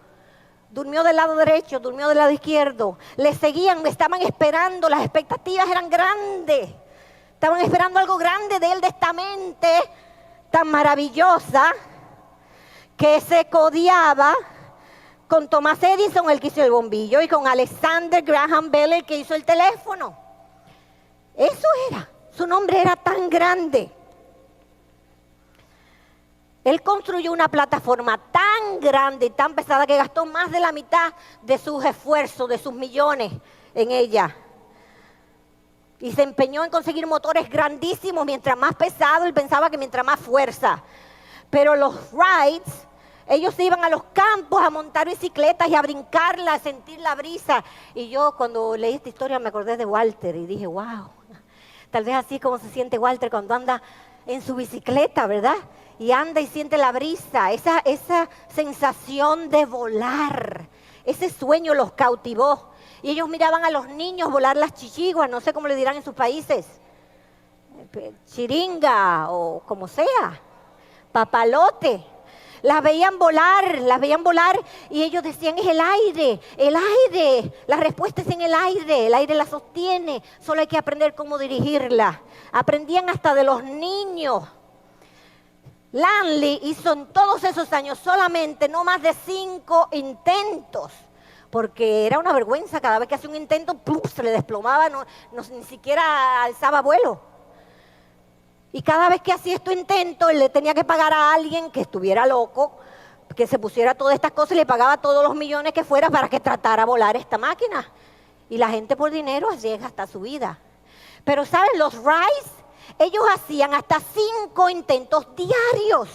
S1: Durmió del lado derecho, durmió del lado izquierdo. Le seguían, estaban esperando. Las expectativas eran grandes. Estaban esperando algo grande de él, de esta mente tan maravillosa que se codeaba con Thomas Edison, el que hizo el bombillo, y con Alexander Graham Bell, el que hizo el teléfono. Eso era, su nombre era tan grande. Él construyó una plataforma tan grande y tan pesada que gastó más de la mitad de sus esfuerzos, de sus millones en ella. Y se empeñó en conseguir motores grandísimos. Mientras más pesado, él pensaba que mientras más fuerza. Pero los Wrights, ellos se iban a los campos a montar bicicletas y a brincarla, a sentir la brisa. Y yo cuando leí esta historia me acordé de Walter y dije, wow, tal vez así es como se siente Walter cuando anda en su bicicleta, ¿verdad? Y anda y siente la brisa, esa sensación de volar, ese sueño los cautivó. Y ellos miraban a los niños volar las chichiguas, no sé cómo le dirán en sus países, chiringa o como sea, papalote. Las veían volar y ellos decían, es el aire, la respuesta es en el aire la sostiene, solo hay que aprender cómo dirigirla. Aprendían hasta de los niños. Langley hizo en todos esos años solamente no más de 5 intentos, porque era una vergüenza, cada vez que hacía un intento, ¡pum!, se le desplomaba, ni siquiera alzaba vuelo. Y cada vez que hacía estos intentos, él le tenía que pagar a alguien que estuviera loco, que se pusiera todas estas cosas y le pagaba todos los millones que fuera para que tratara de volar esta máquina. Y la gente por dinero llega hasta su vida. Pero ¿saben? Los Wrights, ellos hacían hasta 5 intentos diarios.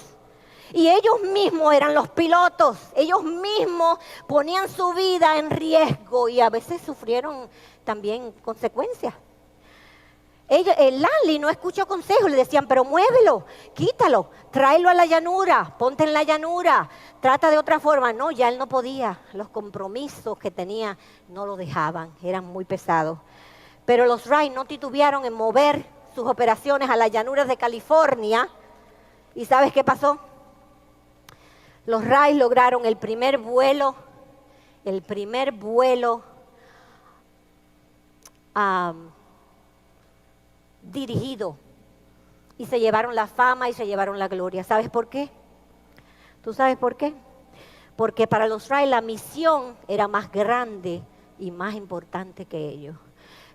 S1: Y ellos mismos eran los pilotos. Ellos mismos ponían su vida en riesgo y a veces sufrieron también consecuencias. Langley no escuchó consejos, le decían, pero muévelo, quítalo, tráelo a la llanura, ponte en la llanura, trata de otra forma. No, ya él no podía, los compromisos que tenía no lo dejaban, eran muy pesados. Pero los Wright no titubearon en mover sus operaciones a las llanuras de California. ¿Y sabes qué pasó? Los Wright lograron el primer vuelo dirigido, y se llevaron la fama y se llevaron la gloria. ¿Sabes por qué? ¿Tú sabes por qué? Porque para los Wright la misión era más grande y más importante que ellos.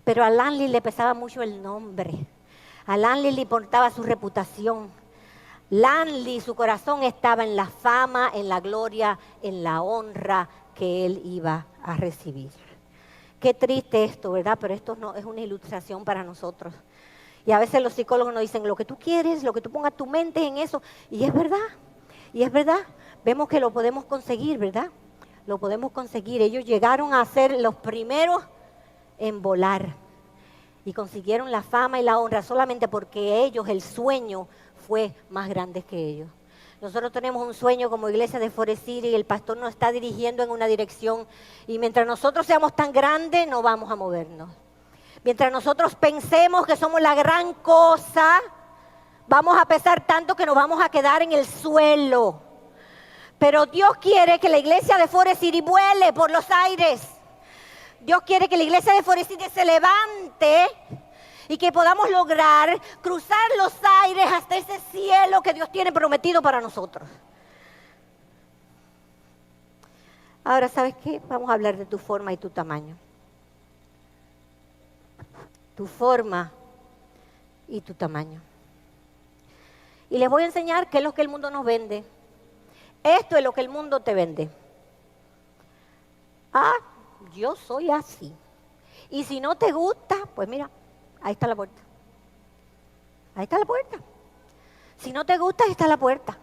S1: Pero a Langley le pesaba mucho el nombre. A Langley le importaba su reputación. Langley, su corazón estaba en la fama, en la gloria, en la honra que él iba a recibir. Qué triste esto, ¿verdad? Pero esto no es una ilustración para nosotros. Y a veces los psicólogos nos dicen, lo que tú quieres, lo que tú pongas tu mente en eso. Y es verdad. Vemos que lo podemos conseguir, ¿verdad? Lo podemos conseguir. Ellos llegaron a ser los primeros en volar. Y consiguieron la fama y la honra solamente porque ellos, el sueño fue más grande que ellos. Nosotros tenemos un sueño como iglesia de Forest City y el pastor nos está dirigiendo en una dirección. Y mientras nosotros seamos tan grandes, no vamos a movernos. Mientras nosotros pensemos que somos la gran cosa, vamos a pesar tanto que nos vamos a quedar en el suelo. Pero Dios quiere que la iglesia de Forest City vuele por los aires. Dios quiere que la iglesia de Forest City se levante y que podamos lograr cruzar los aires hasta ese cielo que Dios tiene prometido para nosotros. Ahora, ¿sabes qué? Vamos a hablar de tu forma y tu tamaño. Tu forma y tu tamaño. Y les voy a enseñar qué es lo que el mundo nos vende. Esto es lo que el mundo te vende. Ah, yo soy así. Y si no te gusta, pues mira, ahí está la puerta. Ahí está la puerta. Si no te gusta, ahí está la puerta.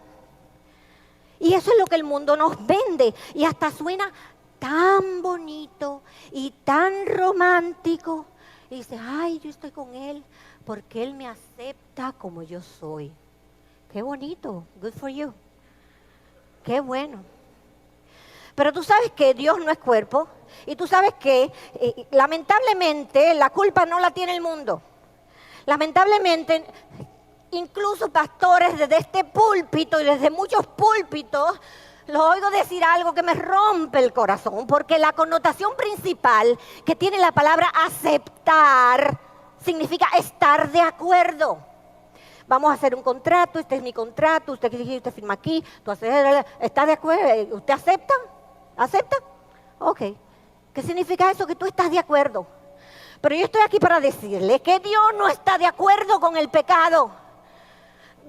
S1: Y eso es lo que el mundo nos vende. Y hasta suena tan bonito y tan romántico. Y dice, ay, yo estoy con él porque él me acepta como yo soy. Qué bonito, good for you. Qué bueno. Pero tú sabes que Dios no es cuerpo y tú sabes que lamentablemente la culpa no la tiene el mundo. Lamentablemente, incluso pastores desde este púlpito y desde muchos púlpitos, los oigo decir algo que me rompe el corazón, porque la connotación principal que tiene la palabra aceptar significa estar de acuerdo. Vamos a hacer un contrato, este es mi contrato, usted firma aquí, tú haces, ¿está de acuerdo? ¿Usted acepta? ¿Acepta? Ok. ¿Qué significa eso? Que tú estás de acuerdo. Pero yo estoy aquí para decirle que Dios no está de acuerdo con el pecado.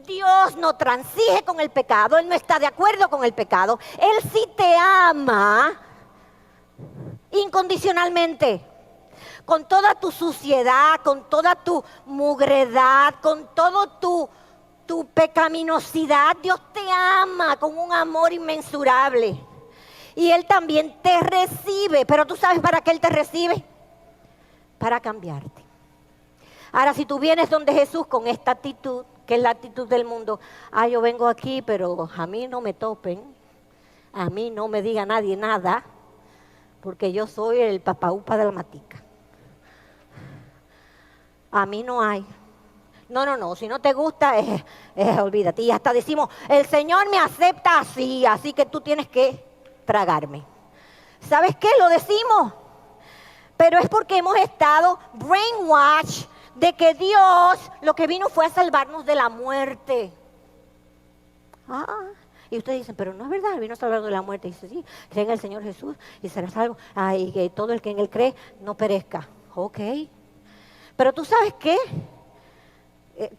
S1: Dios no transige con el pecado, Él no está de acuerdo con el pecado. Él sí te ama incondicionalmente. Con toda tu suciedad, con toda tu mugredad, con todo tu pecaminosidad, Dios te ama con un amor inmensurable. Y Él también te recibe. Pero ¿tú sabes para qué Él te recibe? Para cambiarte. Ahora, si tú vienes donde Jesús con esta actitud, que es la actitud del mundo, yo vengo aquí, pero a mí no me topen, a mí no me diga nadie nada, porque yo soy el papaupa de la matica. A mí no hay. No, si no te gusta, olvídate. Y hasta decimos, el Señor me acepta así, así que tú tienes que tragarme. ¿Sabes qué? Lo decimos. Pero es porque hemos estado brainwashed de que Dios lo que vino fue a salvarnos de la muerte. Y ustedes dicen, pero no es verdad, vino a salvarnos de la muerte. Y dice, sí, cree en el Señor Jesús y será salvo. Y que todo el que en Él cree no perezca. Ok. Pero ¿tú sabes qué?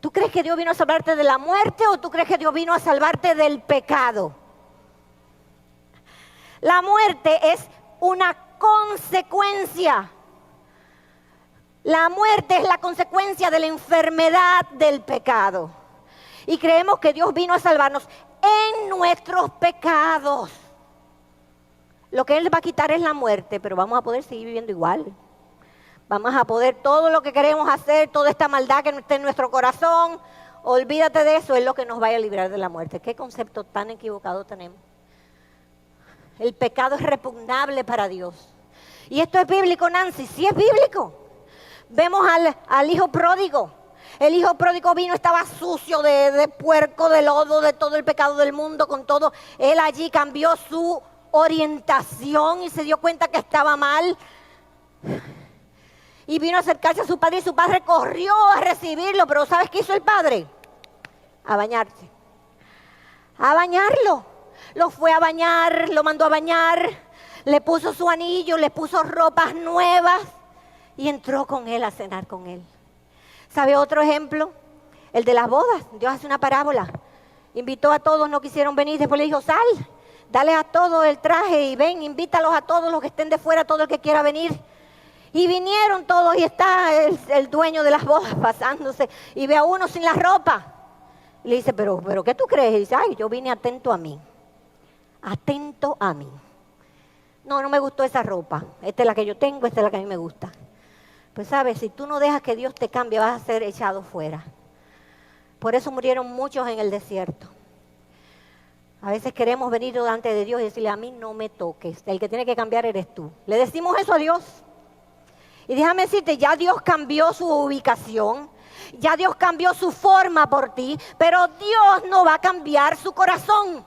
S1: ¿Tú crees que Dios vino a salvarte de la muerte o tú crees que Dios vino a salvarte del pecado? La muerte es una consecuencia. La muerte es la consecuencia de la enfermedad del pecado. Y creemos que Dios vino a salvarnos en nuestros pecados. Lo que Él va a quitar es la muerte, pero vamos a poder seguir viviendo igual. Vamos a poder todo lo que queremos hacer, toda esta maldad que está en nuestro corazón. Olvídate de eso, es lo que nos vaya a librar de la muerte. ¿Qué concepto tan equivocado tenemos? El pecado es repugnable para Dios. Y esto es bíblico, Nancy, sí es bíblico. Vemos al hijo pródigo. El hijo pródigo vino, estaba sucio de puerco, de lodo, de todo el pecado del mundo, con todo. Él allí cambió su orientación y se dio cuenta que estaba mal. Y vino a acercarse a su padre y su padre corrió a recibirlo. Pero ¿sabes qué hizo el padre? A bañarse. A bañarlo. Lo fue a bañar, lo mandó a bañar, le puso su anillo, le puso ropas nuevas y entró con él a cenar con él. ¿Sabe otro ejemplo? El de las bodas. Dios hace una parábola. Invitó a todos, no quisieron venir. Después le dijo, sal, dale a todos el traje y ven, invítalos a todos los que estén de fuera, todo el que quiera venir. Y vinieron todos y está el dueño de las bodas pasándose y ve a uno sin la ropa. Y le dice, pero ¿qué tú crees? Y dice, yo vine atento a mí. Atento a mí. No me gustó esa ropa. Esta es la que yo tengo, esta es la que a mí me gusta. Pues sabes, si tú no dejas que Dios te cambie, vas a ser echado fuera. Por eso murieron muchos en el desierto. A veces queremos venir delante de Dios y decirle, a mí no me toques. El que tiene que cambiar eres tú. Le decimos eso a Dios. Y déjame decirte, ya Dios cambió su ubicación. Ya Dios cambió su forma por ti. Pero Dios no va a cambiar su corazón.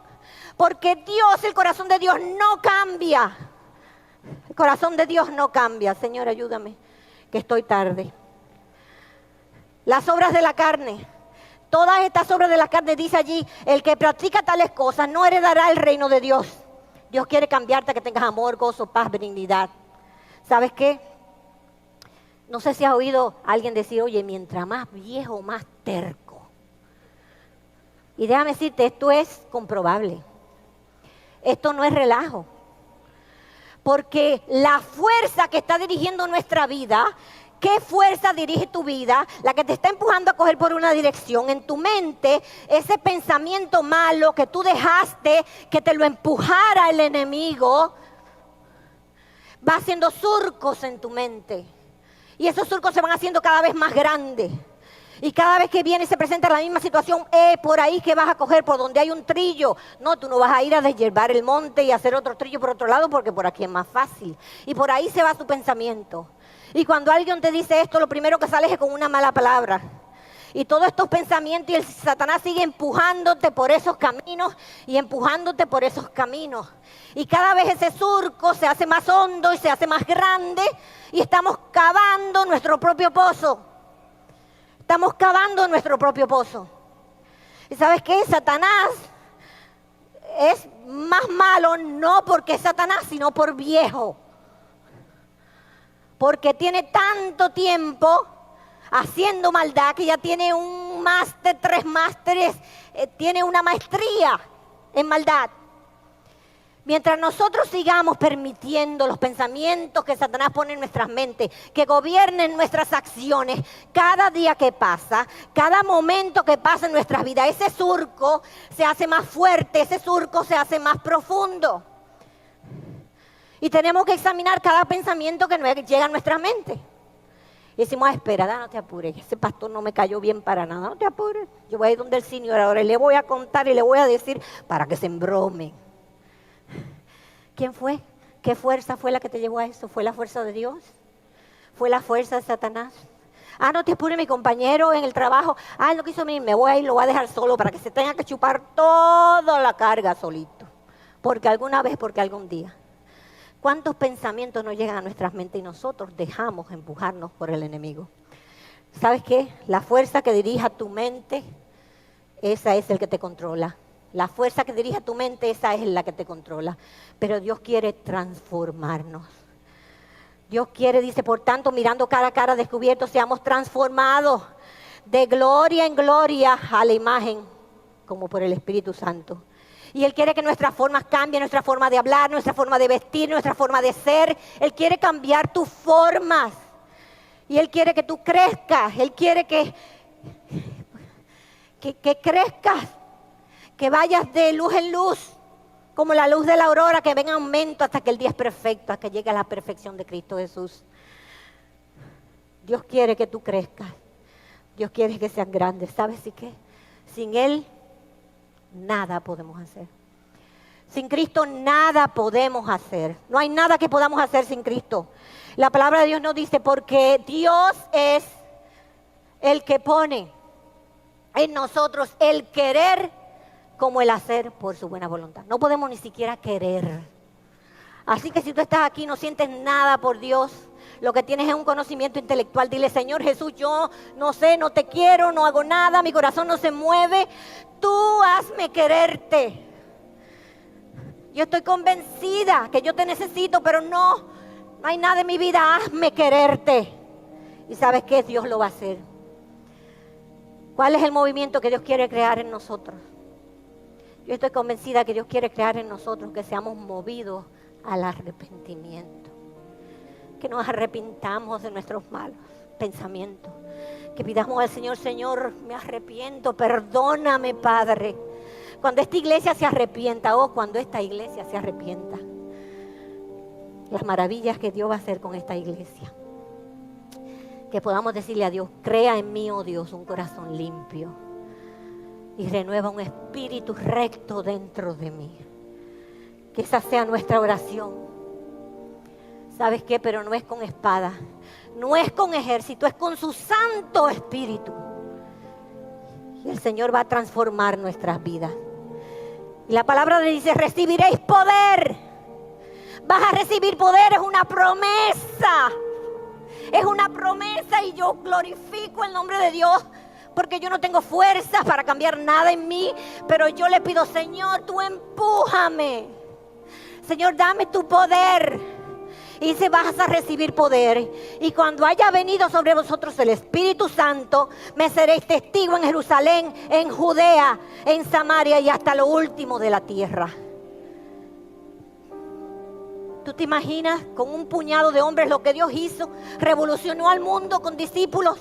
S1: Porque Dios, el corazón de Dios no cambia. El corazón de Dios no cambia. Señor, ayúdame, que estoy tarde. Las obras de la carne. Todas estas obras de la carne, dice allí, el que practica tales cosas no heredará el reino de Dios. Dios quiere cambiarte a que tengas amor, gozo, paz, benignidad. ¿Sabes qué? No sé si has oído a alguien decir, oye, mientras más viejo, más terco. Y déjame decirte, esto es comprobable. Esto no es relajo. Porque la fuerza que está dirigiendo nuestra vida, ¿qué fuerza dirige tu vida? La que te está empujando a coger por una dirección. En tu mente, ese pensamiento malo que tú dejaste, que te lo empujara el enemigo, va haciendo surcos en tu mente. Y esos surcos se van haciendo cada vez más grandes. Y cada vez que viene y se presenta la misma situación, por ahí que vas a coger, por donde hay un trillo. No, tú no vas a ir a deshiervar el monte y hacer otro trillo por otro lado, porque por aquí es más fácil. Y por ahí se va tu pensamiento. Y cuando alguien te dice esto, lo primero que sale es con una mala palabra. Y todos estos pensamientos y el Satanás sigue empujándote por esos caminos y empujándote por esos caminos. Y cada vez ese surco se hace más hondo y se hace más grande y estamos cavando nuestro propio pozo. Estamos cavando nuestro propio pozo. ¿Y sabes qué? Satanás es más malo no porque es Satanás, sino por viejo. Porque tiene tanto tiempo haciendo maldad que ya tiene un máster, 3 másteres, tiene una maestría en maldad. Mientras nosotros sigamos permitiendo los pensamientos que Satanás pone en nuestras mentes, que gobiernen nuestras acciones, cada día que pasa, cada momento que pasa en nuestras vidas, ese surco se hace más fuerte, ese surco se hace más profundo. Y tenemos que examinar cada pensamiento que llega a nuestra mente. Y decimos, espera, no te apures, ese pastor no me cayó bien para nada, no te apures. Yo voy a ir donde el Señor ahora y le voy a contar y le voy a decir para que se embrome. ¿Quién fue? ¿Qué fuerza fue la que te llevó a eso? ¿Fue la fuerza de Dios? ¿Fue la fuerza de Satanás? No te apures, mi compañero en el trabajo. Él no quiso venir, me voy a ir, lo voy a dejar solo para que se tenga que chupar toda la carga solito. Porque alguna vez, porque algún día. ¿Cuántos pensamientos nos llegan a nuestras mentes y nosotros dejamos empujarnos por el enemigo? ¿Sabes qué? La fuerza que dirija tu mente, esa es el que te controla. La fuerza que dirige tu mente, esa es la que te controla. Pero Dios quiere transformarnos. Dios quiere, dice, por tanto, mirando cara a cara descubierto, seamos transformados de gloria en gloria a la imagen, como por el Espíritu Santo. Y Él quiere que nuestras formas cambien, nuestra forma de hablar, nuestra forma de vestir, nuestra forma de ser. Él quiere cambiar tus formas. Y Él quiere que tú crezcas. Él quiere que crezcas. Que vayas de luz en luz, como la luz de la aurora, que venga en aumento hasta que el día es perfecto, hasta que llegue a la perfección de Cristo Jesús. Dios quiere que tú crezcas. Dios quiere que seas grande. ¿Sabes qué? Sin Él, nada podemos hacer. Sin Cristo, nada podemos hacer. No hay nada que podamos hacer sin Cristo. La palabra de Dios nos dice, porque Dios es el que pone en nosotros el querer como el hacer por su buena voluntad. No podemos ni siquiera querer. Así que si tú estás aquí y no sientes nada por Dios, lo que tienes es un conocimiento intelectual, dile, Señor Jesús, yo no sé, no te quiero, no hago nada, mi corazón no se mueve, tú hazme quererte. Yo estoy convencida que yo te necesito, pero no hay nada en mi vida, hazme quererte. ¿Y sabes qué? Dios lo va a hacer. ¿Cuál es el movimiento que Dios quiere crear en nosotros? Yo estoy convencida que Dios quiere crear en nosotros que seamos movidos al arrepentimiento. Que nos arrepintamos de nuestros malos pensamientos. Que pidamos al Señor, Señor, me arrepiento, perdóname, Padre. Cuando esta iglesia se arrepienta, cuando esta iglesia se arrepienta, las maravillas que Dios va a hacer con esta iglesia. Que podamos decirle a Dios, crea en mí, oh Dios, un corazón limpio. Y renueva un espíritu recto dentro de mí. Que esa sea nuestra oración. ¿Sabes qué? Pero no es con espada, no es con ejército, es con su Santo Espíritu. Y el Señor va a transformar nuestras vidas. Y la palabra le dice, recibiréis poder. Vas a recibir poder, es una promesa. Es una promesa y yo glorifico el nombre de Dios. Porque yo no tengo fuerzas para cambiar nada en mí, pero yo le pido, Señor, tú empújame. Señor, dame tu poder. Y dice, vas a recibir poder. Y cuando haya venido sobre vosotros el Espíritu Santo, me seréis testigo en Jerusalén, en Judea, en Samaria y hasta lo último de la tierra. ¿Tú te imaginas con un puñado de hombres lo que Dios hizo? Revolucionó al mundo con discípulos.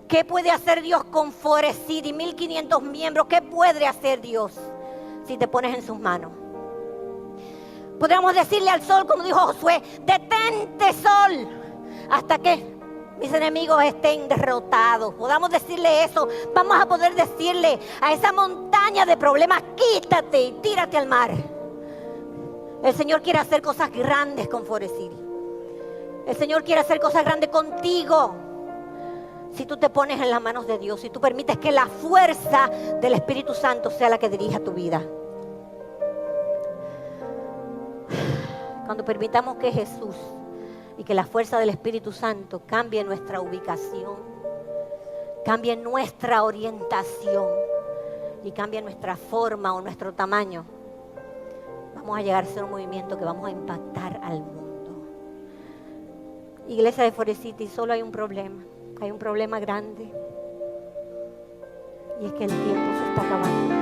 S1: ¿Qué puede hacer Dios con Forest City? 1500 miembros. ¿Qué puede hacer Dios si te pones en sus manos? Podríamos decirle al sol, como dijo Josué, detente sol, hasta que mis enemigos estén derrotados. Podamos decirle eso. Vamos a poder decirle a esa montaña de problemas, quítate y tírate al mar. El Señor quiere hacer cosas grandes con Forest City. El Señor quiere hacer cosas grandes contigo. Si tú te pones en las manos de Dios, si tú permites que la fuerza del Espíritu Santo sea la que dirija tu vida. Cuando permitamos que Jesús y que la fuerza del Espíritu Santo cambie nuestra ubicación, cambie nuestra orientación y cambie nuestra forma o nuestro tamaño, vamos a llegar a ser un movimiento que vamos a impactar al mundo. Iglesia de Forest City, solo hay un problema grande, y es que el tiempo se está acabando.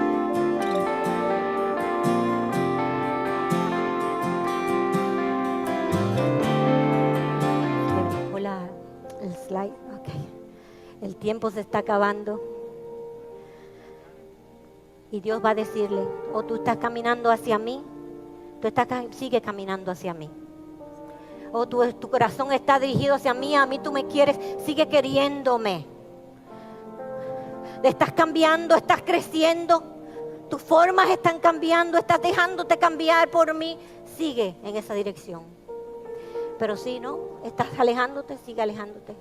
S1: Hola, el slide, ok. El tiempo se está acabando. Y Dios va a decirle, o tú estás caminando hacia mí, sigue caminando hacia mí. O tu corazón está dirigido hacia mí, a mí tú me quieres, sigue queriéndome. Estás cambiando, estás creciendo, tus formas están cambiando, estás dejándote cambiar por mí, sigue en esa dirección. Pero si no, estás alejándote, sigue alejándote.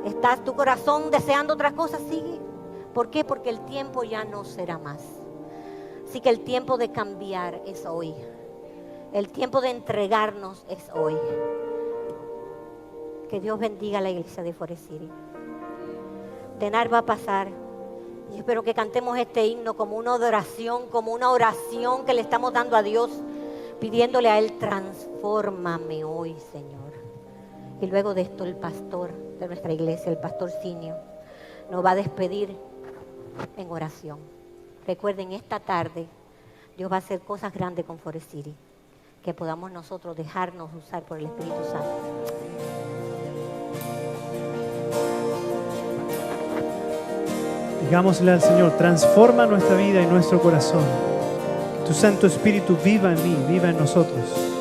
S1: Estás tu corazón deseando otras cosas, sigue. ¿Por qué? Porque el tiempo ya no será más. Así que el tiempo de cambiar es hoy. El tiempo de entregarnos es hoy. Que Dios bendiga a la iglesia de Forest City. Denar va a pasar. Yo espero que cantemos este himno como una adoración, como una oración que le estamos dando a Dios, pidiéndole a Él, transfórmame hoy, Señor. Y luego de esto el pastor de nuestra iglesia, el pastor Sinio, nos va a despedir en oración. Recuerden, esta tarde Dios va a hacer cosas grandes con Forest City, que podamos nosotros dejarnos usar por el Espíritu Santo.
S2: Digámosle al Señor, transforma nuestra vida y nuestro corazón. Que tu Santo Espíritu viva en mí, viva en nosotros.